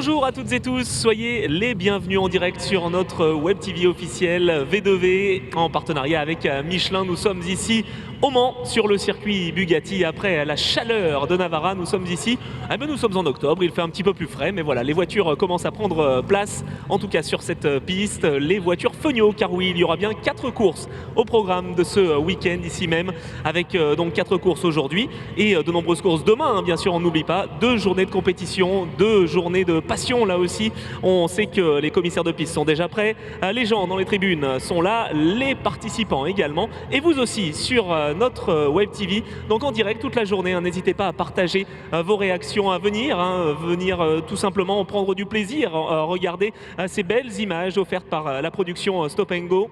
Bonjour à toutes et tous, soyez les bienvenus en direct sur notre Web TV officiel V2V en partenariat avec Michelin. Nous sommes ici au Mans sur le circuit Bugatti. Après la chaleur de Navarra, nous sommes ici. Nous sommes en octobre, il fait un petit peu plus frais, mais voilà, les voitures commencent à prendre place, en tout cas sur cette piste, les voitures Feugnot, car oui, il y aura bien 4 courses au programme de ce week-end ici même, avec donc 4 courses aujourd'hui et de nombreuses courses demain, bien sûr, on n'oublie pas, 2 journées de compétition, 2 journées de passion là aussi. On sait que les commissaires de piste sont déjà prêts, les gens dans les tribunes sont là, les participants également, et vous aussi sur notre Web TV, donc en direct toute la journée. N'hésitez pas à partager vos réactions, à venir, tout simplement prendre du plaisir, regarder ces belles images offertes par la production Stop & Go.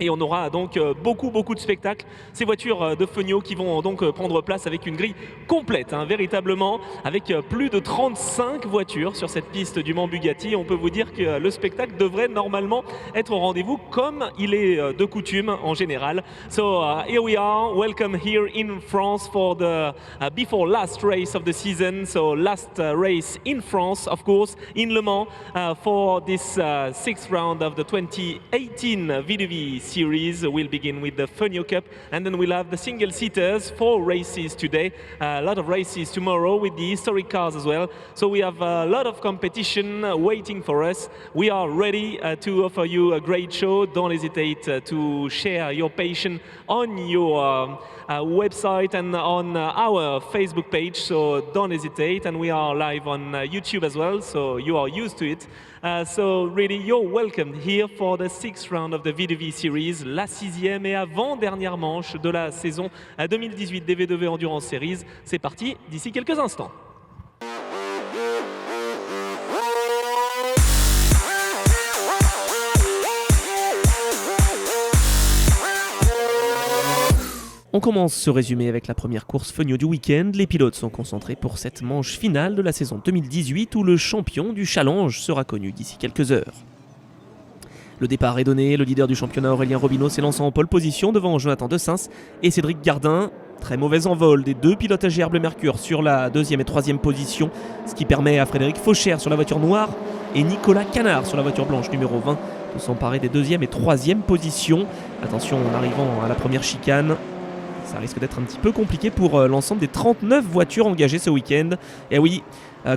Et on aura donc beaucoup de spectacles. Ces voitures de Feugnot qui vont donc prendre place avec une grille complète, véritablement, avec plus de 35 voitures sur cette piste du Mans Bugatti. On peut vous dire que le spectacle devrait normalement être au rendez-vous comme il est de coutume en général. So here we are, welcome here in France for the before last race of the season. So last race in France, of course, in Le Mans for this sixth round of the 2018 VDV series. We'll begin with the Feugnot Cup, and then we'll have the single seaters, 4 races today, a lot of races tomorrow with the historic cars as well. So we have a lot of competition waiting for us. We are ready to offer you a great show. Don't hesitate to share your passion on your website and on our Facebook page, so don't hesitate. And we are live on YouTube as well, so you are used to it. So really, you're welcome here for the 6th round of the VDV Series, la 6e et avant-dernière manche de la saison 2018 des V2V Endurance Series. C'est parti d'ici quelques instants. On commence ce résumé avec la première course Feugnot du week-end. Les pilotes sont concentrés pour cette manche finale de la saison 2018 où le champion du challenge sera connu d'ici quelques heures. Le départ est donné, le leader du championnat Aurélien Robineau s'élance en pole position devant Jonathan Dessens et Cédric Gardin. Très mauvais envol des 2 pilotes AG Bleu Mercure sur la 2e et 3e position, ce qui permet à Frédéric Fauchère sur la voiture noire et Nicolas Canard sur la voiture blanche numéro 20 de s'emparer des 2e et 3e positions. Attention, en arrivant à la première chicane, ça risque d'être un petit peu compliqué pour l'ensemble des 39 voitures engagées ce week-end. Et oui,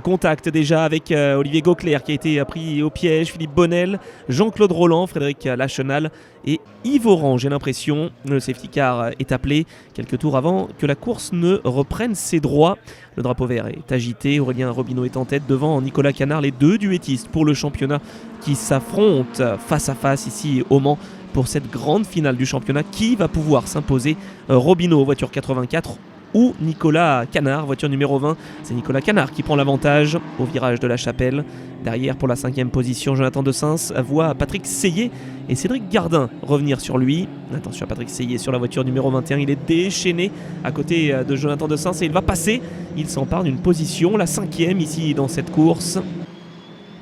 contact déjà avec Olivier Gauclair qui a été pris au piège, Philippe Bonnel, Jean-Claude Roland, Frédéric Lachenal et Yves Oran. J'ai l'impression le safety car est appelé quelques tours avant que la course ne reprenne ses droits. Le drapeau vert est agité, Aurélien Robineau est en tête devant Nicolas Canard, les 2 duettistes pour le championnat qui s'affrontent face à face ici au Mans pour cette grande finale du championnat. Qui va pouvoir s'imposer, Robineau voiture 84 ou Nicolas Canard voiture numéro 20? C'est Nicolas Canard qui prend l'avantage au virage de la Chapelle. Derrière pour la 5e position, Jonathan Dessens voit Patrick Seillet et Cédric Gardin revenir sur lui. Attention à Patrick Seillet sur la voiture numéro 21, il est déchaîné à côté de Jonathan Dessens et il va passer. Il s'empare d'une position, la 5e ici dans cette course.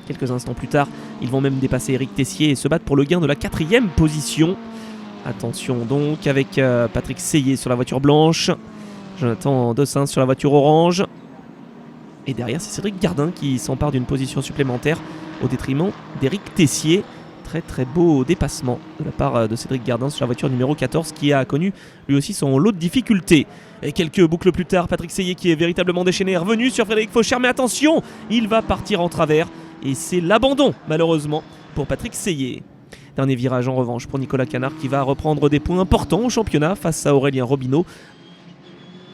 Quelques instants plus tard, ils vont même dépasser Éric Tessier et se battre pour le gain de la 4e position. Attention donc avec Patrick Seillet sur la voiture blanche, Jonathan Dessens sur la voiture orange. Et derrière, c'est Cédric Gardin qui s'empare d'une position supplémentaire au détriment d'Éric Tessier. Très beau dépassement de la part de Cédric Gardin sur la voiture numéro 14 qui a connu lui aussi son lot de difficultés. Et quelques boucles plus tard, Patrick Seillet qui est véritablement déchaîné est revenu sur Frédéric Fauchère. Mais attention, il va partir en travers. Et c'est l'abandon, malheureusement, pour Patrick Seillet. Dernier virage en revanche pour Nicolas Canard qui va reprendre des points importants au championnat face à Aurélien Robineau.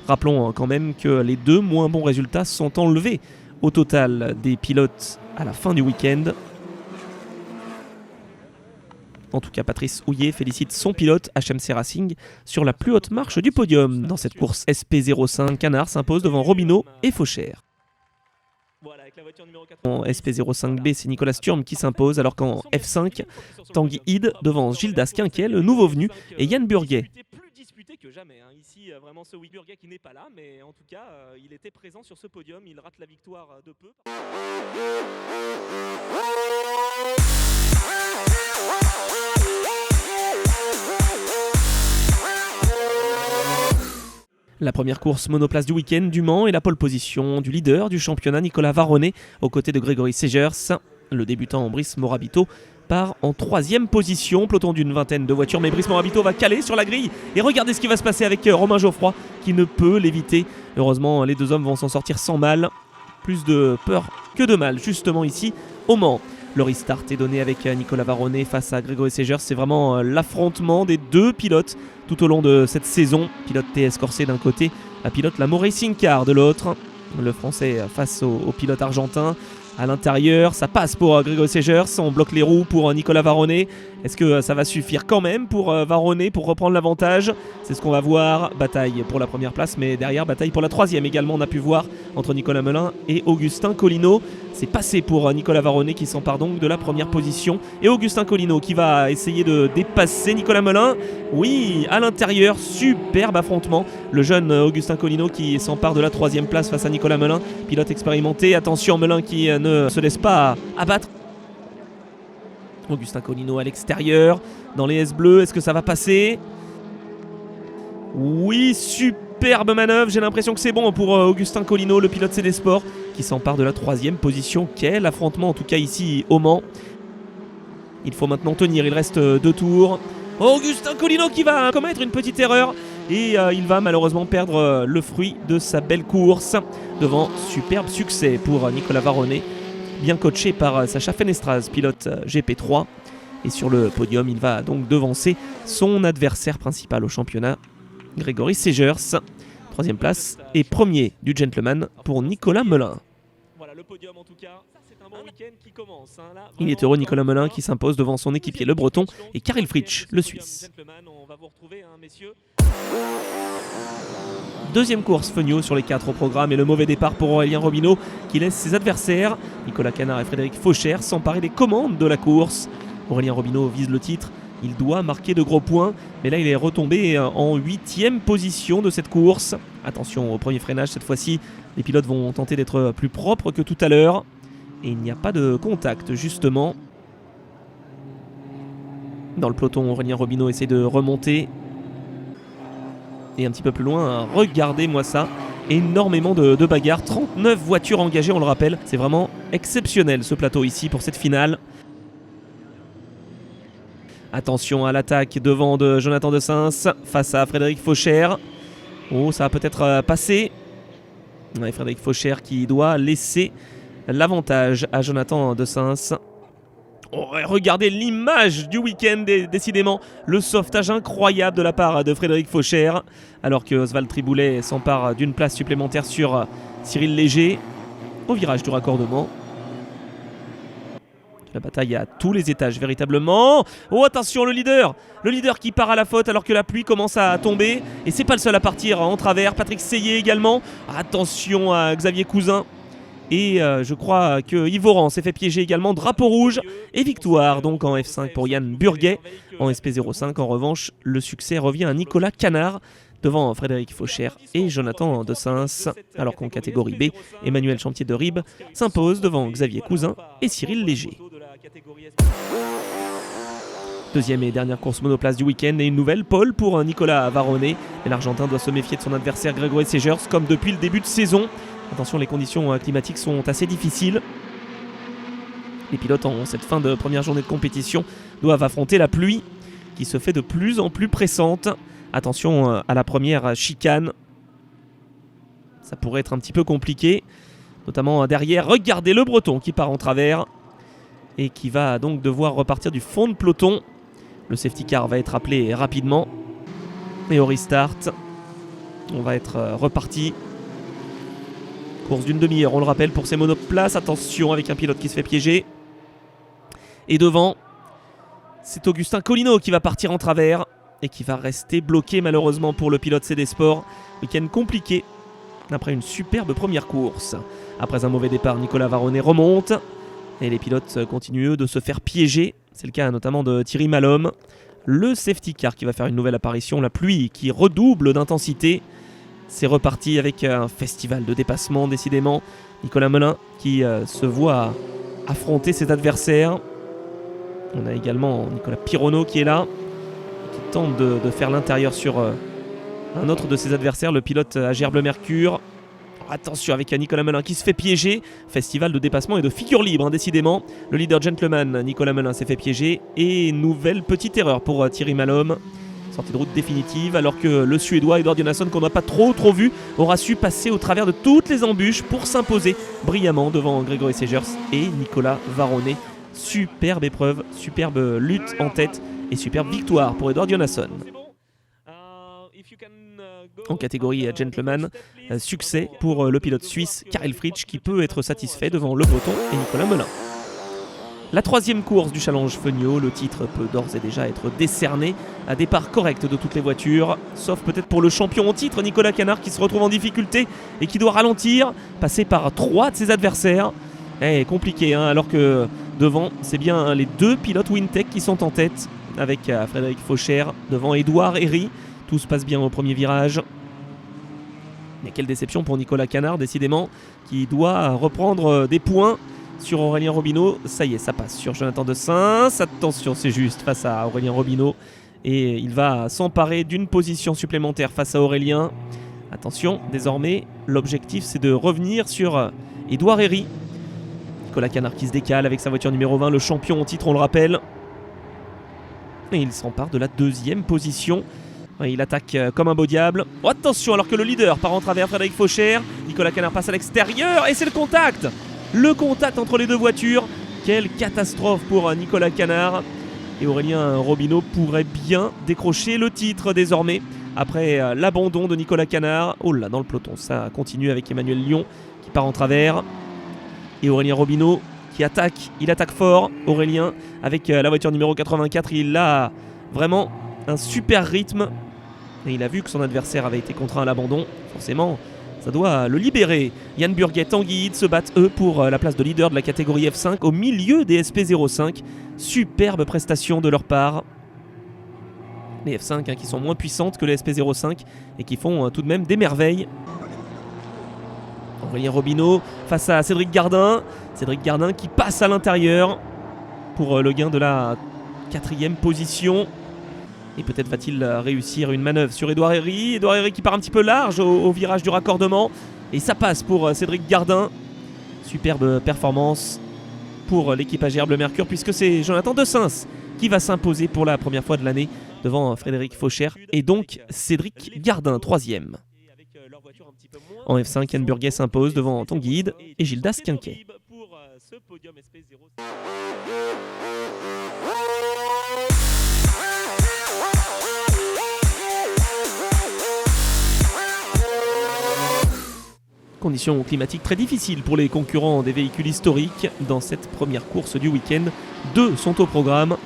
Rappelons quand même que les 2 moins bons résultats sont enlevés au total des pilotes à la fin du week-end. En tout cas, Patrice Houillet félicite son pilote HMC Racing sur la plus haute marche du podium. Dans cette course, SP05 Canard s'impose devant Robineau et Fauchère. En SP05B, c'est Nicolas Sturm qui s'impose, alors qu'en F5, Tanguy Ide devance Gildas Quinquet, le nouveau venu, et Yann Burguet. Plus disputé que jamais. Ici, vraiment, ce Burguet qui n'est pas là, mais en tout cas, il était présent sur ce podium. Il rate la victoire de peu. La première course monoplace du week-end du Mans et la pole position du leader du championnat Nicolas Varronnet aux côtés de Grégory Segers. Le débutant Brice Morabito part en 3e position, peloton d'une vingtaine de voitures, mais Brice Morabito va caler sur la grille et regardez ce qui va se passer avec Romain Geoffroy qui ne peut l'éviter. Heureusement, les deux hommes vont s'en sortir sans mal, plus de peur que de mal justement ici au Mans. Le restart est donné avec Nicolas Varronnet face à Grégory Segers. C'est vraiment l'affrontement des deux pilotes tout au long de cette saison. Pilote TS Corset d'un côté, la pilote Lamo Racing Car de l'autre. Le français face au pilote argentin. À l'intérieur, ça passe pour Grégory Segers. On bloque les roues pour Nicolas Varronnet. Est-ce que ça va suffire quand même pour Varronnet pour reprendre l'avantage? C'est ce qu'on va voir. Bataille pour la première place, mais derrière, bataille pour la 3e également. On a pu voir entre Nicolas Melin et Augustin Colino. C'est passé pour Nicolas Varronnet qui s'empare donc de la première position. Et Augustin Colino qui va essayer de dépasser Nicolas Melin. Oui, à l'intérieur, superbe affrontement. Le jeune Augustin Colino qui s'empare de la 3e place face à Nicolas Melin. Pilote expérimenté. Attention, Melin qui ne se laisse pas abattre. Augustin Colino à l'extérieur, dans les S bleus, est-ce que ça va passer? Oui, superbe manœuvre, j'ai l'impression que c'est bon pour Augustin Colino, le pilote CD Sport, qui s'empare de la 3e position. Quel affrontement en tout cas ici au Mans. Il faut maintenant tenir, il reste 2 tours. Augustin Colino qui va commettre une petite erreur et il va malheureusement perdre le fruit de sa belle course devant superbe succès pour Nicolas Varronnet. Bien coaché par Sacha Fenestraz, pilote GP3. Et sur le podium, il va donc devancer son adversaire principal au championnat, Grégory Segers. 3e place et premier du gentleman pour Nicolas Melin. Voilà le podium en tout cas. C'est un bon week-end qui commence. Là, il est heureux Nicolas Melin qui s'impose devant son équipier le Breton et Karel Fritsch, le Suisse. On va vous retrouver, messieurs. Deuxième course Fenio sur les 4 au programme et le mauvais départ pour Aurélien Robineau qui laisse ses adversaires, Nicolas Canard et Frédéric Faucher, s'emparer des commandes de la course. Aurélien Robineau vise le titre, il doit marquer de gros points, mais là il est retombé en 8e position de cette course. Attention au premier freinage cette fois-ci, les pilotes vont tenter d'être plus propres que tout à l'heure. Et il n'y a pas de contact justement. Dans le peloton, Aurélien Robineau essaie de remonter. Et un petit peu plus loin, regardez-moi ça, énormément de bagarres, 39 voitures engagées, on le rappelle. C'est vraiment exceptionnel ce plateau ici pour cette finale. Attention à l'attaque devant de Jonathan Dessens face à Frédéric Faucher. Oh, ça va peut-être passer. Ouais, Frédéric Faucher qui doit laisser l'avantage à Jonathan Dessens. Oh, regardez l'image du week-end, décidément. Le sauvetage incroyable de la part de Frédéric Faucher. Alors que Oswald Triboulet s'empare d'une place supplémentaire sur Cyril Léger. Au virage du raccordement. La bataille à tous les étages, véritablement. Oh, attention, le leader qui part à la faute alors que la pluie commence à tomber. Et c'est pas le seul à partir en travers. Patrick Seyé également. Attention à Xavier Cousin. Et je crois que Yves Oran s'est fait piéger également. Drapeau rouge et victoire donc en F5 pour Yann Burguet. En SP05 en revanche, le succès revient à Nicolas Canard devant Frédéric Faucher et Jonathan Dessens. Alors qu'en catégorie B, Emmanuel Champier de Ribes s'impose devant Xavier Cousin et Cyril Léger. Deuxième et dernière course monoplace du week-end et une nouvelle pole pour Nicolas Varronnet. Mais l'Argentin doit se méfier de son adversaire Grégory Segers comme depuis le début de saison. Attention, les conditions climatiques sont assez difficiles. Les pilotes en cette fin de première journée de compétition doivent affronter la pluie qui se fait de plus en plus pressante. Attention à la première chicane. Ça pourrait être un petit peu compliqué. Notamment derrière, regardez le Breton qui part en travers. Et qui va donc devoir repartir du fond de peloton. Le safety car va être appelé rapidement. Et au restart, on va être reparti. Course d'une demi-heure, on le rappelle, pour ces monoplaces. Attention avec un pilote qui se fait piéger. Et devant, c'est Augustin Colino qui va partir en travers et qui va rester bloqué malheureusement pour le pilote CD Sport. Week-end compliqué après une superbe première course. Après un mauvais départ, Nicolas Varronnet remonte. Et les pilotes continuent eux de se faire piéger. C'est le cas notamment de Thierry Malhomme. Le safety car qui va faire une nouvelle apparition. La pluie qui redouble d'intensité. C'est reparti avec un festival de dépassement décidément. Nicolas Melin qui se voit affronter ses adversaires. On a également Nicolas Pironneau qui est là. Qui tente de faire l'intérieur sur un autre de ses adversaires, le pilote AGR Bleu Mercure. Attention avec Nicolas Melin qui se fait piéger. Festival de dépassement et de figure libre, décidément. Le leader gentleman, Nicolas Melin, s'est fait piéger. Et nouvelle petite erreur pour Thierry Malhomme. Sortie de route définitive, alors que le Suédois Edward Jonasson, qu'on n'a pas trop vu, aura su passer au travers de toutes les embûches pour s'imposer brillamment devant Grégory Segers et Nicolas Varronnet. Superbe épreuve, superbe lutte en tête et superbe victoire pour Edward Jonasson. En catégorie gentleman, succès pour le pilote suisse Karel Fritsch qui peut être satisfait devant le Breton et Nicolas Melin. La troisième course du Challenge Feugnot, le titre peut d'ores et déjà être décerné à départ correct de toutes les voitures, sauf peut-être pour le champion en titre Nicolas Canard qui se retrouve en difficulté et qui doit ralentir, passer par 3 de ses adversaires. Compliqué, alors que devant c'est bien les 2 pilotes Wintec qui sont en tête avec Frédéric Faucher devant Édouard Herry. Tout se passe bien au premier virage. Mais quelle déception pour Nicolas Canard, décidément, qui doit reprendre des points sur Aurélien Robineau. Ça y est, ça passe sur Jonathan Dessins. Attention, c'est juste face à Aurélien Robineau. Et il va s'emparer d'une position supplémentaire face à Aurélien. Attention, désormais, l'objectif c'est de revenir sur Édouard Herry. Nicolas Canard qui se décale avec sa voiture numéro 20, le champion en titre, on le rappelle. Et il s'empare de la 2e position. Il attaque comme un beau diable. Oh, attention, alors que le leader part en travers, Frédéric Faucher. Nicolas Canard passe à l'extérieur et c'est le contact. Le contact entre les 2 voitures. Quelle catastrophe pour Nicolas Canard. Et Aurélien Robineau pourrait bien décrocher le titre désormais. Après l'abandon de Nicolas Canard. Oh là, dans le peloton, ça continue avec Emmanuel Lyon qui part en travers. Et Aurélien Robineau qui attaque. Il attaque fort, Aurélien, avec la voiture numéro 84. Il a vraiment un super rythme. Et il a vu que son adversaire avait été contraint à l'abandon. Forcément, ça doit le libérer. Yann Burguet, Tanguy Ide se battent eux pour la place de leader de la catégorie F5 au milieu des SP05. Superbe prestation de leur part. Les F5 qui sont moins puissantes que les SP05 et qui font tout de même des merveilles. Aurélien Robineau face à Cédric Gardin. Cédric Gardin qui passe à l'intérieur pour le gain de la 4e position. Et peut-être va-t-il réussir une manœuvre sur Édouard Herry. Édouard Herry qui part un petit peu large au virage du raccordement. Et ça passe pour Cédric Gardin. Superbe performance pour l'équipe AGR Bleu Mercure, puisque c'est Jonathan Dessins qui va s'imposer pour la première fois de l'année devant Frédéric Faucher. Et donc Cédric Gardin, 3e. En F5, Yann Burguet s'impose devant Tanguy Ide et Gildas Quinquet. Conditions climatiques très difficiles pour les concurrents des véhicules historiques dans cette première course du week-end. 2 sont au programme.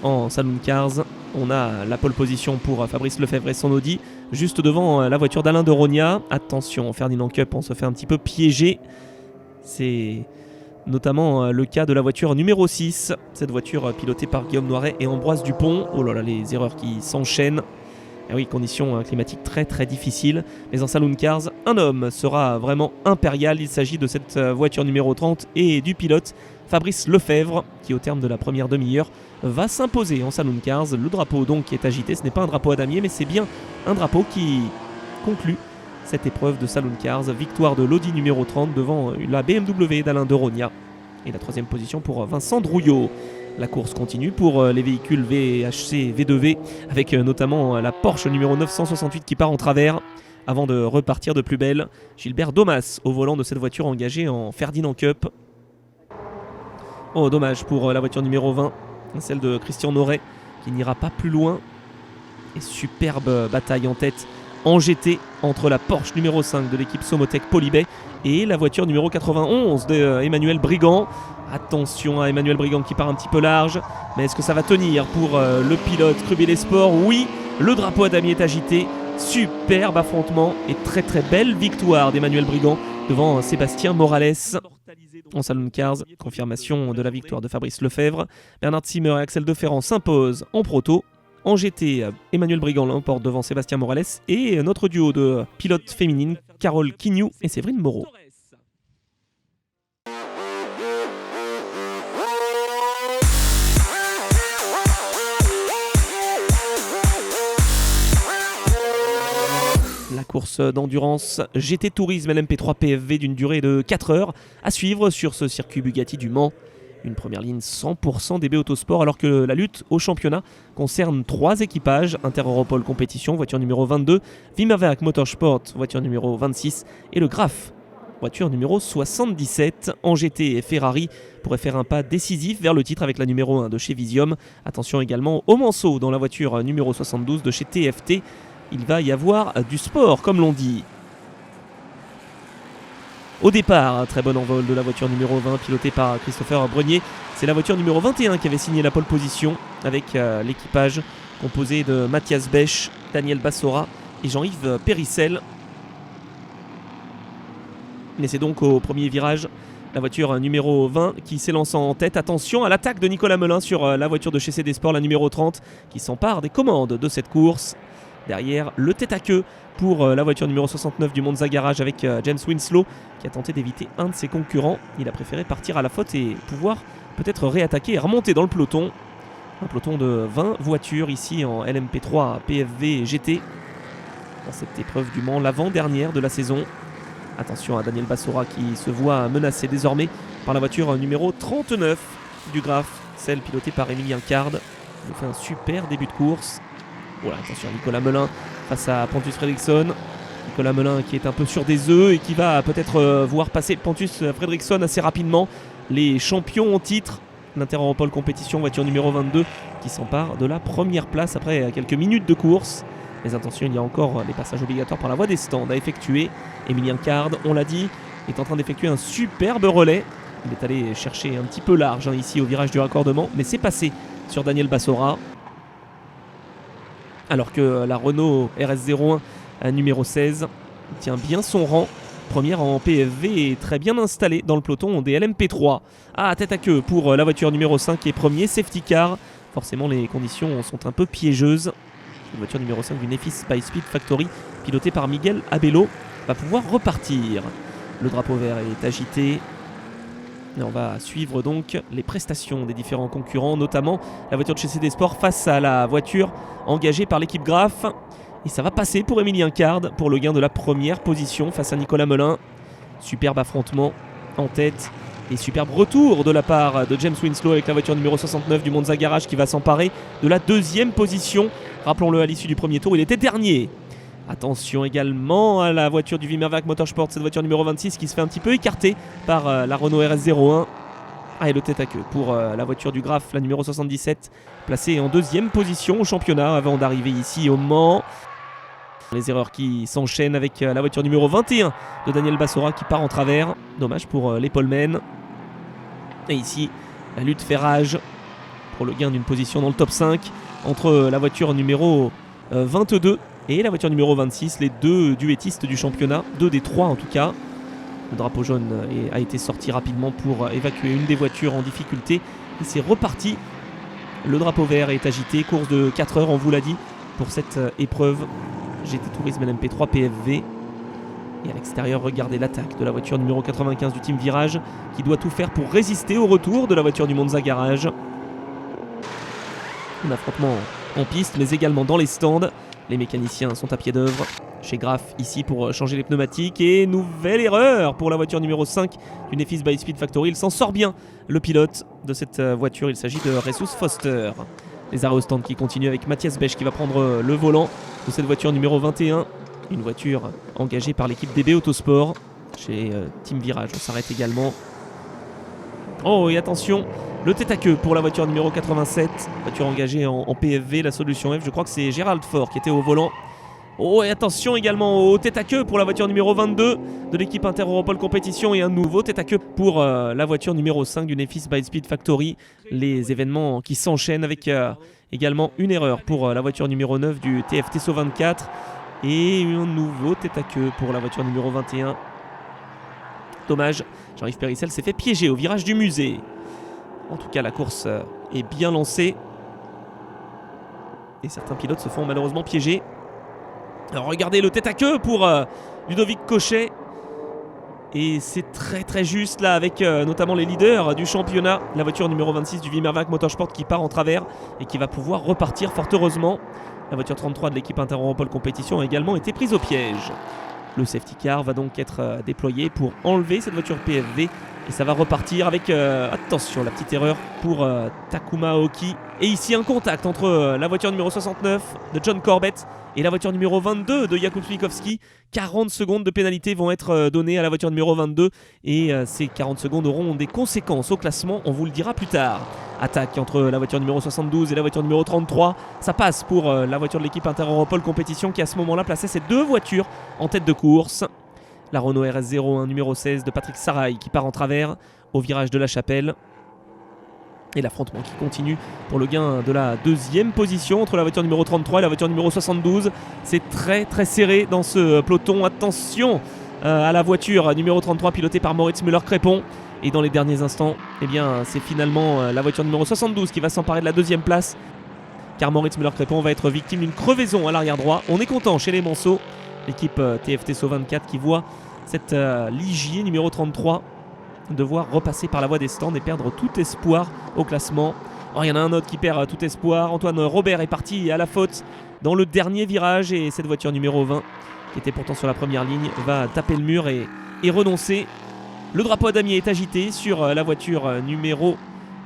En Saloon Cars, on a la pole position pour Fabrice Lefebvre et son Audi, juste devant la voiture d'Alain de Rogna. Attention, Ferdinand Cup, on se fait un petit peu piéger. C'est notamment le cas de la voiture numéro 6. Cette voiture pilotée par Guillaume Noiret et Ambroise Dupont. Oh là là, les erreurs qui s'enchaînent. Et oui, conditions climatiques très très difficiles. Mais en Saloon Cars, un homme sera vraiment impérial. Il s'agit de cette voiture numéro 30 et du pilote Fabrice Lefebvre, qui au terme de la première demi-heure va s'imposer en Saloon Cars. Le drapeau donc est agité. Ce n'est pas un drapeau à damier, mais c'est bien un drapeau qui conclut cette épreuve de Saloon Cars. Victoire de l'Audi numéro 30 devant la BMW d'Alain de Rogna. Et la 3e position pour Vincent Drouillot. La course continue pour les véhicules VHC V2V avec notamment la Porsche numéro 968 qui part en travers avant de repartir de plus belle. Gilbert Domas au volant de cette voiture engagée en Ferdinand Cup. Oh, dommage pour la voiture numéro 20, celle de Christian Noret qui n'ira pas plus loin. Et superbe bataille en tête en GT entre la Porsche numéro 5 de l'équipe Somotec Polybay et la voiture numéro 91 d'Emmanuel Brigand. Attention à Emmanuel Brigand qui part un petit peu large, mais est-ce que ça va tenir pour le pilote Crubile Sport? Oui, le drapeau à damier est agité. Superbe affrontement et très très belle victoire d'Emmanuel Brigand devant Sébastien Morales. En Saloon Cars, confirmation de la victoire de Fabrice Lefebvre. Bernard Zimmer et Axel Deferrand s'imposent en proto. En GT, Emmanuel Brigand l'emporte devant Sébastien Morales et notre duo de pilotes féminines, Carole Quignou et Séverine Moreau. course d'endurance GT Tourisme LMP3 PFV d'une durée de 4 heures à suivre sur ce circuit Bugatti du Mans. Une première ligne 100% DB Autosport alors que la lutte au championnat concerne 3 équipages. Inter-Europol Compétition, voiture numéro 22, Wimmerwerk Motorsport, voiture numéro 26 et le Graf, voiture numéro 77. En GT et Ferrari pourrait faire un pas décisif vers le titre avec la numéro 1 de chez Visium. Attention également au Manceau dans la voiture numéro 72 de chez TFT. Il va y avoir du sport comme l'on dit. Au départ, un très bon envol de la voiture numéro 20 pilotée par Christopher Brenier. C'est la voiture numéro 21 qui avait signé la pole position avec l'équipage composé de Mathias Bech, Daniel Bassora et Jean-Yves Périssel. Mais c'est donc au premier virage la voiture numéro 20 qui s'élance en tête. Attention à l'attaque de Nicolas Melin sur la voiture de chez CD Sport, la numéro 30, qui s'empare des commandes de cette course. Derrière, le tête-à-queue pour la voiture numéro 69 du Monza Garage avec James Winslow qui a tenté d'éviter un de ses concurrents. Il a préféré partir à la faute et pouvoir peut-être réattaquer et remonter dans le peloton. Un peloton de 20 voitures ici en LMP3 PFV et GT dans cette épreuve du Mans, l'avant-dernière de la saison. Attention à Daniel Bassora qui se voit menacé désormais par la voiture numéro 39 du Graf, celle pilotée par Emilien Card. Il nous fait un super début de course. Voilà, attention à Nicolas Melin face à Pontus Fredriksson. Nicolas Melin qui est un peu sur des œufs et qui va peut-être voir passer Pontus Fredriksson assez rapidement. Les champions en titre, l'Inter-Europol Compétition, voiture numéro 22, qui s'empare de la première place après quelques minutes de course. Mais attention, il y a encore les passages obligatoires par la voie des stands à effectuer. Emilien Card, on l'a dit, est en train d'effectuer un superbe relais. Il est allé chercher un petit peu large ici au virage du raccordement, mais c'est passé sur Daniel Bassora. Alors que la Renault RS01 numéro 16 tient bien son rang. Première en PFV et très bien installée dans le peloton des LMP3. Tête à queue pour la voiture numéro 5 et premier safety car. Forcément les conditions sont un peu piégeuses. La voiture numéro 5 du Nefis by Speed Factory, pilotée par Miguel Abello, va pouvoir repartir. Le drapeau vert est agité. Et on va suivre donc les prestations des différents concurrents, notamment la voiture de chez CD Sport face à la voiture engagée par l'équipe Graf. Et ça va passer pour Emilien Card pour le gain de la première position face à Nicolas Melin. Superbe affrontement en tête et superbe retour de la part de James Winslow avec la voiture numéro 69 du Monza Garage qui va s'emparer de la deuxième position. Rappelons-le, à l'issue du premier tour, il était dernier. Attention également à la voiture du Wimmerwerk Motorsport, cette voiture numéro 26 qui se fait un petit peu écarter par la Renault RS01. Et le tête à queue pour la voiture du Graf, la numéro 77, placée en deuxième position au championnat avant d'arriver ici au Mans. Les erreurs qui s'enchaînent avec la voiture numéro 21 de Daniel Bassora qui part en travers. Dommage pour les polemen. Et ici, la lutte fait rage pour le gain d'une position dans le top 5 entre la voiture numéro 22 et la voiture numéro 26, les deux duettistes du championnat, 2 des 3 en tout cas. Le drapeau jaune a été sorti rapidement pour évacuer une des voitures en difficulté. Et c'est reparti. Le drapeau vert est agité. Course de 4 heures, on vous l'a dit, pour cette épreuve GT Tourisme LMP3 PFV. Et à l'extérieur, regardez l'attaque de la voiture numéro 95 du Team Virage qui doit tout faire pour résister au retour de la voiture du Monza Garage. Un affrontement en piste, mais également dans les stands. Les mécaniciens sont à pied d'œuvre chez Graf ici pour changer les pneumatiques. Et nouvelle erreur pour la voiture numéro 5 du Nefis by Speed Factory. Il s'en sort bien, le pilote de cette voiture. Il s'agit de Jesus Foster. Les arrêts au stand qui continuent avec Mathias Bech qui va prendre le volant de cette voiture numéro 21. Une voiture engagée par l'équipe DB Autosport. Chez Team Virage, on s'arrête également. Oh, et attention, le tête à queue pour la voiture numéro 87. Voiture engagée en PFV, la solution F. Je crois que c'est Gérald Fort qui était au volant. Oh, et attention également au tête à queue pour la voiture numéro 22 de l'équipe Inter-Europol Compétition. Et un nouveau tête à queue pour la voiture numéro 5 du Nefis by Speed Factory. Les événements qui s'enchaînent avec également une erreur pour la voiture numéro 9 du TFT SO 24. Et un nouveau tête à queue pour la voiture numéro 21. Dommage, Jean-Yves Périssel s'est fait piéger au virage du musée. En tout cas, la course est bien lancée. Et certains pilotes se font malheureusement piéger. Alors regardez le tête à queue pour Ludovic Cochet. Et c'est très très juste là avec notamment les leaders du championnat. La voiture numéro 26 du Wimmerwerk Motorsport qui part en travers et qui va pouvoir repartir fort heureusement. La voiture 33 de l'équipe Inter-Europol Compétition a également été prise au piège. Le safety car va donc être déployé pour enlever cette voiture PFV et ça va repartir avec, attention, la petite erreur pour Takuma Aoki. Et ici un contact entre la voiture numéro 69 de John Corbett et la voiture numéro 22 de Jakub Swinkowski. 40 secondes de pénalité vont être données à la voiture numéro 22 et ces 40 secondes auront des conséquences au classement, on vous le dira plus tard. Attaque entre la voiture numéro 72 et la voiture numéro 33. Ça passe pour la voiture de l'équipe Inter-Europol Compétition qui à ce moment-là plaçait ces deux voitures en tête de course. La Renault RS01 numéro 16 de Patrick Saraï qui part en travers au virage de la Chapelle. Et l'affrontement qui continue pour le gain de la deuxième position entre la voiture numéro 33 et la voiture numéro 72. C'est très très serré dans ce peloton. Attention à la voiture numéro 33 pilotée par Moritz Müller-Crépon. Et dans les derniers instants, eh bien, c'est finalement la voiture numéro 72 qui va s'emparer de la deuxième place. Car Moritz Müller-Crépon va être victime d'une crevaison à l'arrière droit. On est content chez les Monceaux. L'équipe TFT SO 24 qui voit cette Ligier numéro 33 devoir repasser par la voie des stands et perdre tout espoir au classement. Il y en a un autre qui perd tout espoir. Antoine Robert est parti à la faute dans le dernier virage et cette voiture numéro 20 qui était pourtant sur la première ligne va taper le mur et renoncer. Le drapeau à damier est agité sur la voiture numéro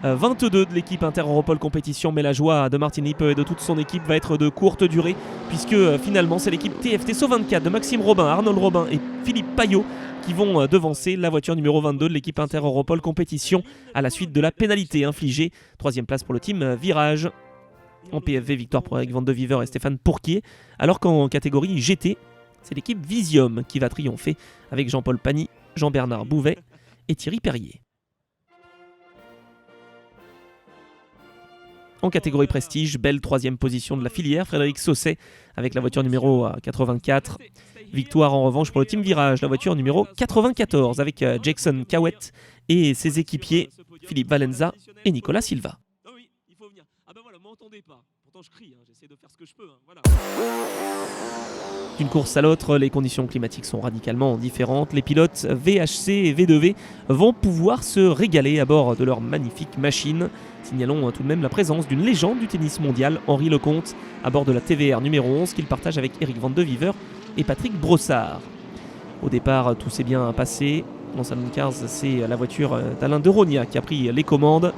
22 de l'équipe Inter-Europol Compétition, mais la joie de Martin Lippe et de toute son équipe va être de courte durée puisque finalement c'est l'équipe TFT SO 24 de Maxime Robin, Arnold Robin et Philippe Payot qui vont devancer la voiture numéro 22 de l'équipe Inter-Europol Compétition à la suite de la pénalité infligée. Troisième place pour le team Virage. En PFV, victoire pour Eric Van de Viver et Stéphane Pourquier, alors qu'en catégorie GT, c'est l'équipe Visium qui va triompher avec Jean-Paul Pagny, Jean-Bernard Bouvet et Thierry Perrier. En catégorie prestige, belle troisième position de la filière, Frédéric Sausset avec la voiture numéro 84. Victoire en revanche pour le team Virage, la voiture numéro 94 avec Jackson Cowett et ses équipiers Philippe Valenza et Nicolas Silva. D'une course à l'autre, les conditions climatiques sont radicalement différentes. Les pilotes VHC et V2V vont pouvoir se régaler à bord de leur magnifique machine. Signalons tout de même la présence d'une légende du tennis mondial, Henri Lecomte, à bord de la TVR numéro 11 qu'il partage avec Eric Van de Viver et Patrick Brossard. Au départ, tout s'est bien passé. En Salon Cars, c'est la voiture d'Alain Deronia qui a pris les commandes,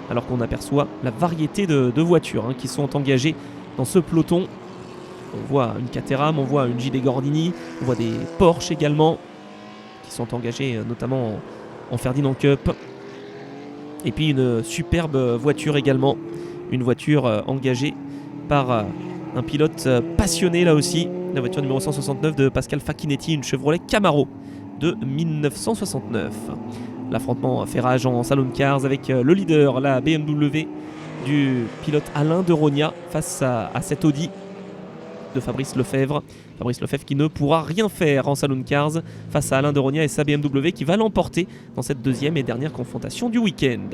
alors qu'on aperçoit la variété de voitures qui sont engagées dans ce peloton. On voit une Caterham, on voit une JD Gordini, on voit des Porsche également, qui sont engagés notamment en Ferdinand Cup. Et puis une superbe voiture également, une voiture engagée par un pilote passionné là aussi, la voiture numéro 169 de Pascal Facchinetti, une Chevrolet Camaro de 1969. L'affrontement fait rage en Salon Cars avec le leader, la BMW du pilote Alain Deronia face à cette Audi de Fabrice Lefebvre. Fabrice Lefebvre qui ne pourra rien faire en Salon Cars face à Alain Deronia et sa BMW qui va l'emporter dans cette deuxième et dernière confrontation du week-end.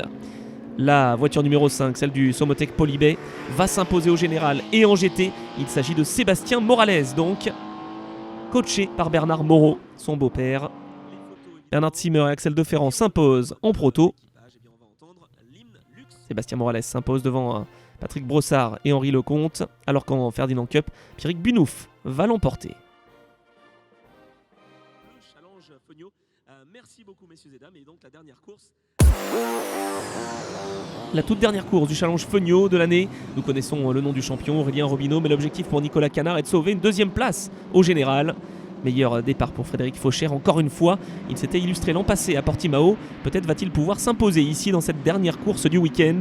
La voiture numéro 5, celle du Somotec Polybay, va s'imposer au général et en GT. Il s'agit de Sébastien Morales, donc coaché par Bernard Moreau, son beau-père. Bernard Zimmer et Axel Deferrand s'imposent en proto. Sébastien Morales s'impose devant Patrick Brossard et Henri Lecomte, alors qu'en Ferdinand Cup, Pierrick Bunouf va l'emporter. Merci beaucoup messieurs et dames, et donc la dernière course. La toute dernière course du Challenge Feugnot de l'année. Nous connaissons le nom du champion, Aurélien Robineau, mais l'objectif pour Nicolas Canard est de sauver une deuxième place au général. Meilleur départ pour Frédéric Faucher, encore une fois. Il s'était illustré l'an passé à Portimao. Peut-être va-t-il pouvoir s'imposer ici dans cette dernière course du week-end.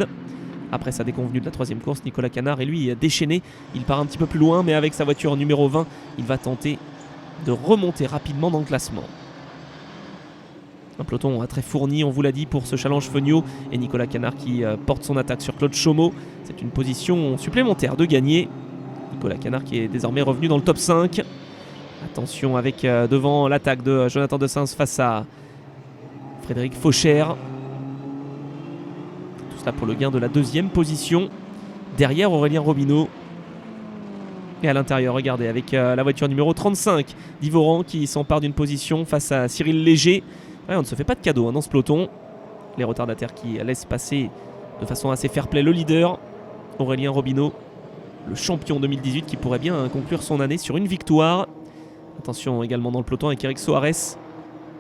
Après sa déconvenue de la troisième course, Nicolas Canard est lui déchaîné. Il part un petit peu plus loin, mais avec sa voiture numéro 20, il va tenter de remonter rapidement dans le classement. Un peloton très fourni, on vous l'a dit, pour ce Challenge Feugnot. Et Nicolas Canard qui porte son attaque sur Claude Chaumeau. C'est une position supplémentaire de gagner. Nicolas Canard qui est désormais revenu dans le top 5. Attention avec devant l'attaque de Jonathan De Sainz face à Frédéric Faucher. Tout cela pour le gain de la deuxième position. Derrière Aurélien Robineau. Et à l'intérieur, regardez, avec la voiture numéro 35 d'Ivoran qui s'empare d'une position face à Cyril Léger. Ouais, on ne se fait pas de cadeau dans ce peloton. Les retardataires qui laissent passer de façon assez fair-play le leader, Aurélien Robineau. le champion 2018 qui pourrait bien conclure son année sur une victoire. Attention également dans le peloton avec Eric Soares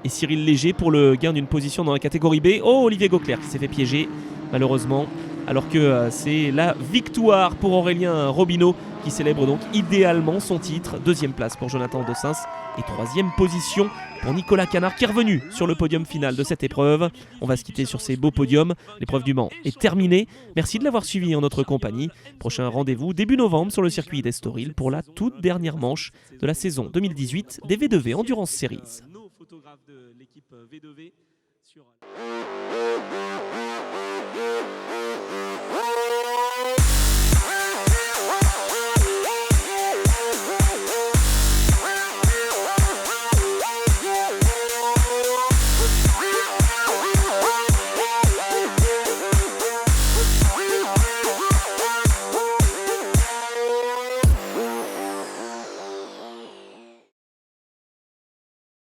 et Cyril Léger pour le gain d'une position dans la catégorie B. Oh, Olivier Gauclair qui s'est fait piéger malheureusement, alors que c'est la victoire pour Aurélien Robineau qui célèbre donc idéalement son titre. Deuxième place pour Jonathan Dessins et troisième position pour Nicolas Canard qui est revenu sur le podium final de cette épreuve. On va se quitter sur ces beaux podiums. L'épreuve du Mans est terminée. Merci de l'avoir suivi en notre compagnie. Prochain rendez-vous début novembre sur le circuit d'Estoril pour la toute dernière manche de la saison 2018 des V2V Endurance Series. Nos photographes de l'équipe V2V sur